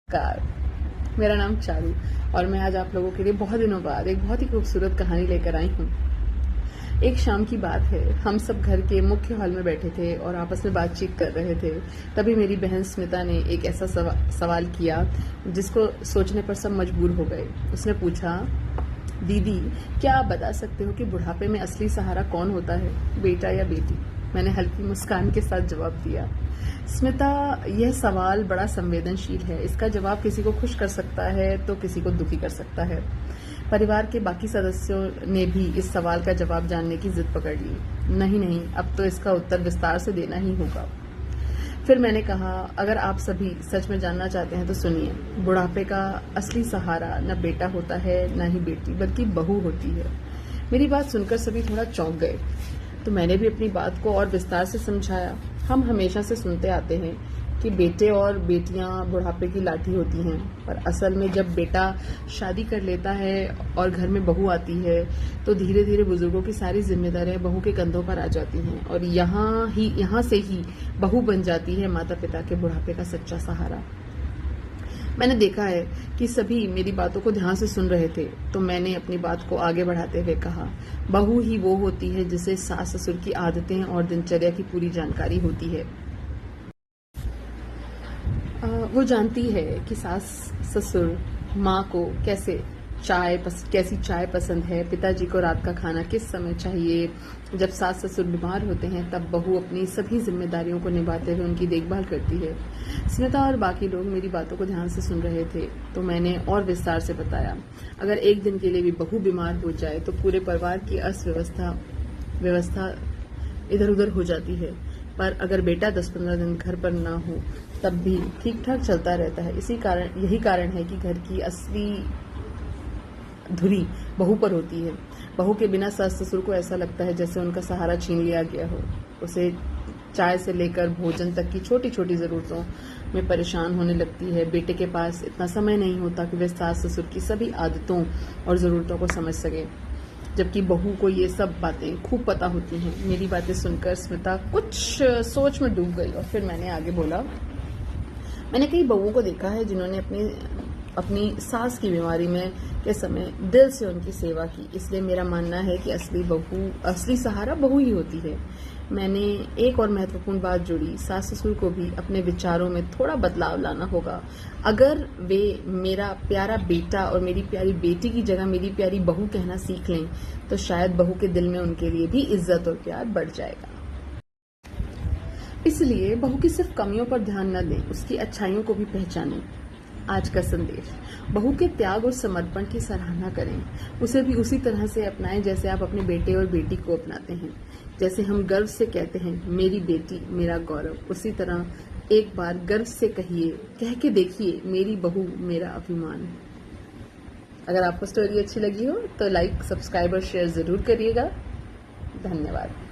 Car मेरा नाम चारू और मैं आज आप लोगों के लिए बहुत दिनों बाद एक बहुत ही खूबसूरत कहानी लेकर आई हूँ। एक शाम की बात है, हम सब घर के मुख्य हॉल में बैठे थे और आपस में बातचीत कर रहे थे। तभी मेरी बहन स्मिता ने एक ऐसा सवाल किया जिसको सोचने पर सब मजबूर हो गए। उसने पूछा, दीदी क्या आप बता सकते हो कि बुढ़ापे में असली सहारा कौन होता है, बेटा या बेटी? मैंने हल्की मुस्कान के साथ जवाब दिया, स्मिता यह सवाल बड़ा संवेदनशील है। इसका जवाब किसी को खुश कर सकता है तो किसी को दुखी कर सकता है। परिवार के बाकी सदस्यों ने भी इस सवाल का जवाब जानने की जिद पकड़ ली। नहीं, अब तो इसका उत्तर विस्तार से देना ही होगा। फिर मैंने कहा, अगर आप सभी सच में जानना चाहते हैं तो सुनिए, बुढ़ापे का असली सहारा न बेटा होता है न ही बेटी, बल्कि बहू होती है। मेरी बात सुनकर सभी थोड़ा चौंक गए, तो मैंने भी अपनी बात को और विस्तार से समझाया। हम हमेशा से सुनते आते हैं कि बेटे और बेटियां बुढ़ापे की लाठी होती हैं, पर असल में जब बेटा शादी कर लेता है और घर में बहू आती है तो धीरे धीरे बुजुर्गों की सारी जिम्मेदारियां बहू के कंधों पर आ जाती हैं और यहाँ से ही बहू बन जाती है माता पिता के बुढ़ापे का सच्चा सहारा। मैंने देखा है कि सभी मेरी बातों को ध्यान से सुन रहे थे, तो मैंने अपनी बात को आगे बढ़ाते हुए कहा, बहू ही वो होती है जिसे सास ससुर की आदतें और दिनचर्या की पूरी जानकारी होती है। वो जानती है कि सास ससुर माँ को कैसी चाय पसंद है, पिताजी को रात का खाना किस समय चाहिए। जब सास ससुर बीमार होते हैं तब बहू अपनी सभी जिम्मेदारियों को निभाते हुए उनकी देखभाल करती है। स्मिता और बाकी लोग मेरी बातों को ध्यान से सुन रहे थे, तो मैंने और विस्तार से बताया, अगर एक दिन के लिए भी बहू बीमार हो जाए तो पूरे परिवार की व्यवस्था इधर उधर हो जाती है, पर अगर बेटा 10-15 दिन घर पर ना हो तब भी ठीक ठाक चलता रहता है। यही कारण है कि घर की असली धुरी बहू पर होती है। बहू के बिना सास ससुर को ऐसा लगता है जैसे उनका सहारा छीन लिया गया हो। उसे चाय से लेकर भोजन तक की छोटी छोटी जरूरतों में परेशान होने लगती है। बेटे के पास इतना समय नहीं होता कि वे सास ससुर की सभी आदतों और जरूरतों को समझ सके, जबकि बहू को ये सब बातें खूब पता होती हैं। मेरी बातें सुनकर स्मिता कुछ सोच में डूब गई और फिर मैंने आगे बोला, मैंने कई बहुओं को देखा है जिन्होंने अपनी सास की बीमारी में के समय दिल से उनकी सेवा की, इसलिए मेरा मानना है कि असली सहारा बहू ही होती है। मैंने एक और महत्वपूर्ण बात जोड़ी, सास ससुर को भी अपने विचारों में थोड़ा बदलाव लाना होगा। अगर वे मेरा प्यारा बेटा और मेरी प्यारी बेटी की जगह मेरी प्यारी बहू कहना सीख लें तो शायद बहू के दिल में उनके लिए भी इज्जत और प्यार बढ़ जाएगा। इसलिए बहू की सिर्फ कमियों पर ध्यान न दें, उसकी अच्छाइयों को भी पहचानें। आज का संदेश, बहू के त्याग और समर्पण की सराहना करें, उसे भी उसी तरह से अपनाएं जैसे आप अपने बेटे और बेटी को अपनाते हैं। जैसे हम गर्व से कहते हैं, मेरी बेटी मेरा गौरव, उसी तरह एक बार गर्व से कह के देखिए, मेरी बहू मेरा अभिमान। अगर आपको स्टोरी अच्छी लगी हो तो लाइक, सब्सक्राइब और शेयर जरूर करिएगा। धन्यवाद।